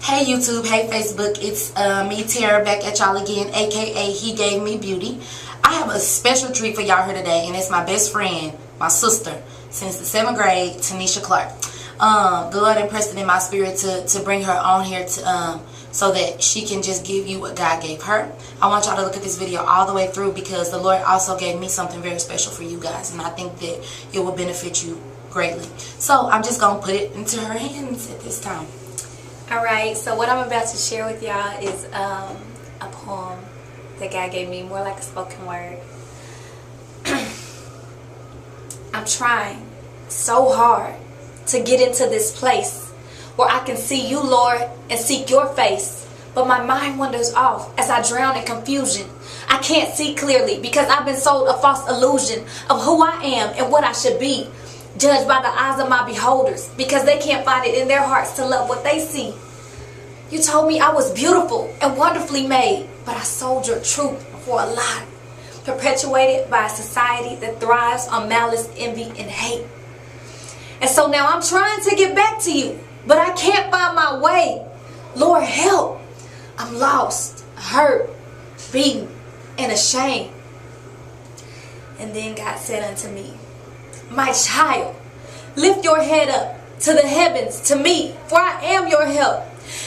Hey YouTube, hey Facebook, it's me Tara back at y'all again, aka He Gave Me Beauty. I have a special treat for y'all here today, and it's my best friend, my sister, since the 7th grade, Tanisha Clark. The Lord impressed it in my spirit to bring her on here to so that she can just give you what God gave her. I want y'all to look at this video all the way through because the Lord also gave me something very special for you guys, and I think that it will benefit you greatly. So I'm just going to put it into her hands at this time. Alright, so what I'm about to share with y'all is a poem that God gave me, more like a spoken word. I'm trying so hard to get into this place where I can see you, Lord, and seek your face. But my mind wanders off as I drown in confusion. I can't see clearly because I've been sold a false illusion of who I am and what I should be, judged by the eyes of my beholders because they can't find it in their hearts to love what they see. You told me I was beautiful and wonderfully made, but I sold your truth for a lie, perpetuated by a society that thrives on malice, envy, and hate. And so now I'm trying to get back to you, but I can't find my way. Lord, help. I'm lost, hurt, beaten, and ashamed. And then God said unto me, my child, lift your head up to the heavens to me, for I am your help.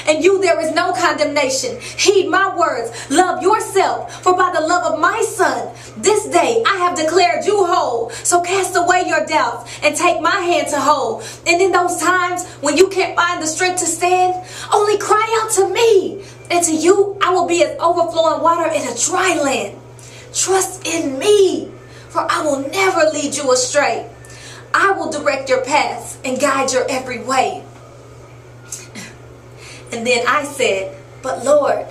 And you, there is no condemnation. Heed my words. Love yourself. For by the love of my son, this day I have declared you whole. So cast away your doubts and take my hand to hold. And in those times when you can't find the strength to stand, only cry out to me. And to you, I will be as overflowing water in a dry land. Trust in me, for I will never lead you astray. I will direct your paths and guide your every way. And then I said, but Lord,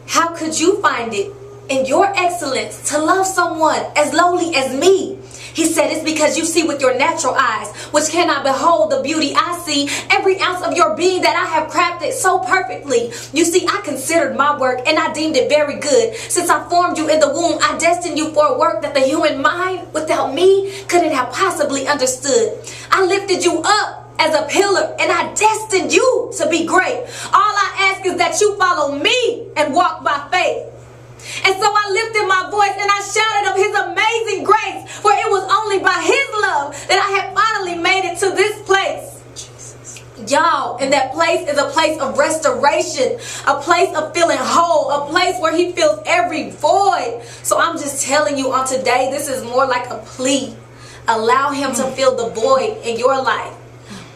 how could you find it in your excellence to love someone as lowly as me? He said, it's because you see with your natural eyes, which cannot behold the beauty I see, every ounce of your being that I have crafted so perfectly. You see, I considered my work and I deemed it very good. Since I formed you in the womb, I destined you for a work that the human mind, without me, couldn't have possibly understood. I lifted you up as a pillar, and I destined you to be great. All I ask is that you follow me and walk by faith. And so I lifted my voice and I shouted of his amazing grace, for it was only by his love that I had finally made it to this place. Y'all, and that place is a place of restoration, a place of feeling whole, a place where he fills every void. So I'm just telling you on today, this is more like a plea. Allow him to fill the void in your life.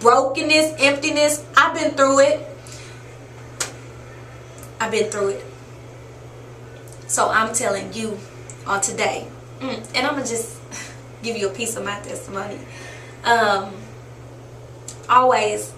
Brokenness, emptiness, I've been through it. I've been through it. So I'm telling you on today, and I'm going to just give you a piece of my testimony. Always,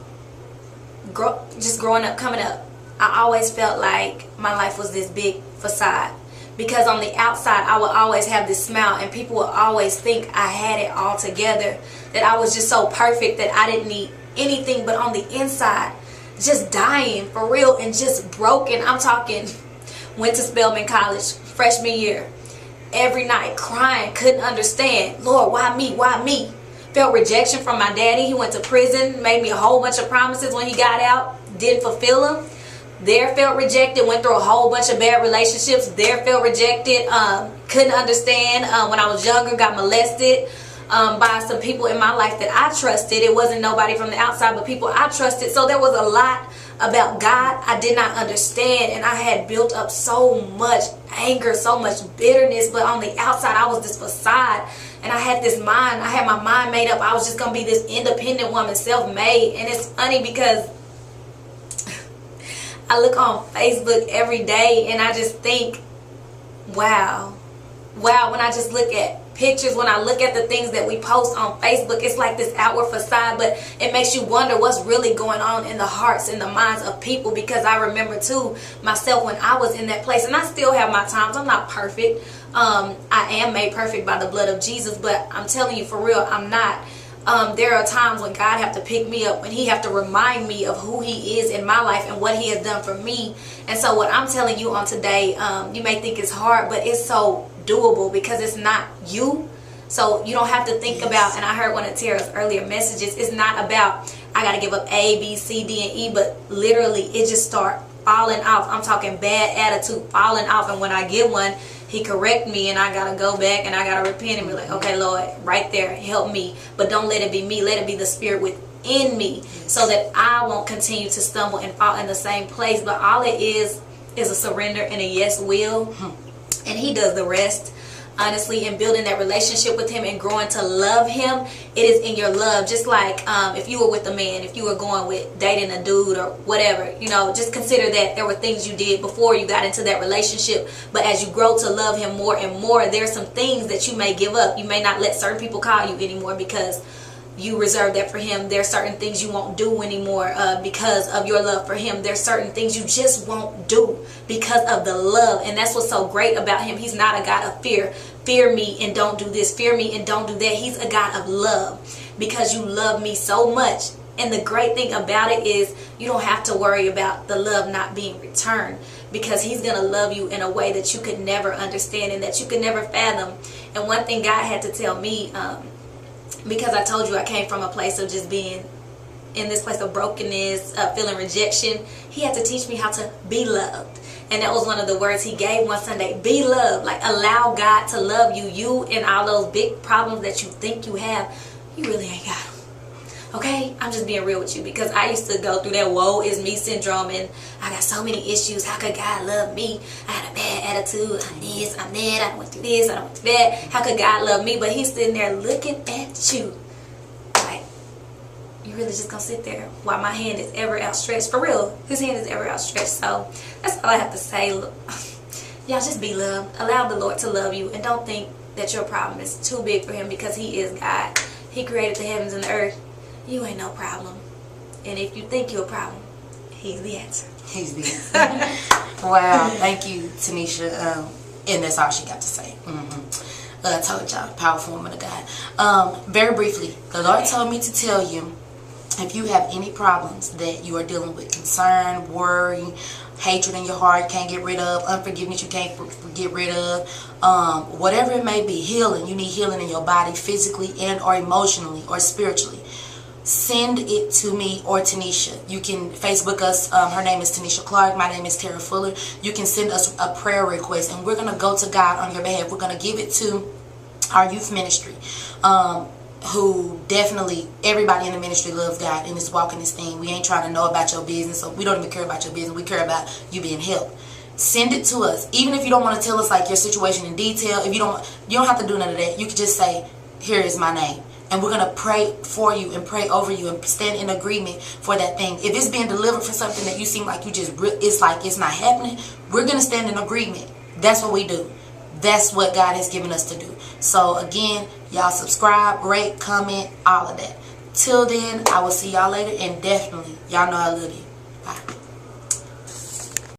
just growing up, coming up, I always felt like my life was this big facade. Because on the outside, I would always have this smile, and people would always think I had it all together, that I was just so perfect that I didn't need anything. But on the inside, just dying for real and just broken. I'm talking, went to Spelman College freshman year, every night crying, couldn't understand. Lord, why me? Why me? Felt rejection from my daddy. He went to prison, made me a whole bunch of promises when he got out, didn't fulfill them. There felt rejected, went through a whole bunch of bad relationships. There felt rejected, couldn't understand. When I was younger, got molested by some people in my life that I trusted. It wasn't nobody from the outside, but people I trusted. So there was a lot about God I did not understand. And I had built up so much anger, so much bitterness. But on the outside, I was this facade. And I had this mind. I had my mind made up. I was just going to be this independent woman, self-made. And it's funny because I look on Facebook every day and I just think, wow, when I just look at pictures, when I look at the things that we post on Facebook, it's like this outward facade, but it makes you wonder what's really going on in the hearts and the minds of people. Because I remember too myself when I was in that place, and I still have my times. I'm not perfect. I am made perfect by the blood of Jesus, but I'm telling you for real, I'm not. There are times when God have to pick me up, when he have to remind me of who he is in my life and what he has done for me. And so what I'm telling you on today, you may think it's hard, but it's so doable because it's not you. So you don't have to think about, and I heard one of Tara's earlier messages, it's not about I got to give up A, B, C, D, and E. But literally, it just start falling off. I'm talking bad attitude falling off. And when I get one, he correct me, and I got to go back and I got to repent and be like, okay, Lord, right there, help me. But don't let it be me. Let it be the Spirit within me, so that I won't continue to stumble and fall in the same place. But all it is a surrender and a yes will. And he does the rest. Honestly, in building that relationship with him and growing to love him, it is in your love. Just like if you were with a man, if you were going with dating a dude or whatever, you know, just consider that there were things you did before you got into that relationship. But as you grow to love him more and more, there's some things that you may give up. You may not let certain people call you anymore because you reserve that for him. There's certain things you won't do anymore because of your love for him. There's certain things you just won't do because of the love. And that's what's so great about him. He's not a God of fear. Fear me and don't do this. Fear me and don't do that. He's a God of love, because you love me so much. And the great thing about it is you don't have to worry about the love not being returned, because he's going to love you in a way that you could never understand and that you could never fathom. And one thing God had to tell me, because I told you I came from a place of just being in this place of brokenness, feeling rejection. He had to teach me how to be loved. And that was one of the words he gave one Sunday. Be loved. Like, allow God to love you. You and all those big problems that you think you have, you really ain't got them. Okay? I'm just being real with you, because I used to go through that woe is me syndrome, and I got so many issues. How could God love me? I had a bad attitude. I'm this, I'm that. I don't went through this, I don't went through that. How could God love me? But he's sitting there looking at you like, you really just gonna sit there while my hand is ever outstretched? For real, his hand is ever outstretched. So that's all I have to say. Look, y'all, just be loved. Allow the Lord to love you, and don't think that your problem is too big for him, because he is God. He created the heavens and the earth. You ain't no problem. And if you think you're a problem, he's the answer. He's the answer. Wow. Thank you, Tanisha. And that's all she got to say. I told y'all, powerful woman of God. Very briefly, the Lord told me to tell you, if you have any problems that you are dealing with, concern, worry, hatred in your heart can't get rid of, unforgiveness you can't get rid of, whatever it may be, healing, you need healing in your body, physically and or emotionally or spiritually, send it to me or Tanisha. You can Facebook us. Her name is Tanisha Clark. My name is Tara Fuller. You can send us a prayer request, and we're going to go to God on your behalf. We're going to give it to our youth ministry, who definitely, everybody in the ministry loves God and is walking this thing. We ain't trying to know about your business, so we don't even care about your business. We care about you being helped. Send it to us. Even if you don't want to tell us like your situation in detail, if you don't have to do none of that. You can just say, here is my name. And we're going to pray for you and pray over you and stand in agreement for that thing. If it's being delivered for something that you seem like you just, it's like it's not happening, we're going to stand in agreement. That's what we do. That's what God has given us to do. So again, y'all subscribe, rate, comment, all of that. Till then, I will see y'all later. And definitely, y'all know I love you. Bye.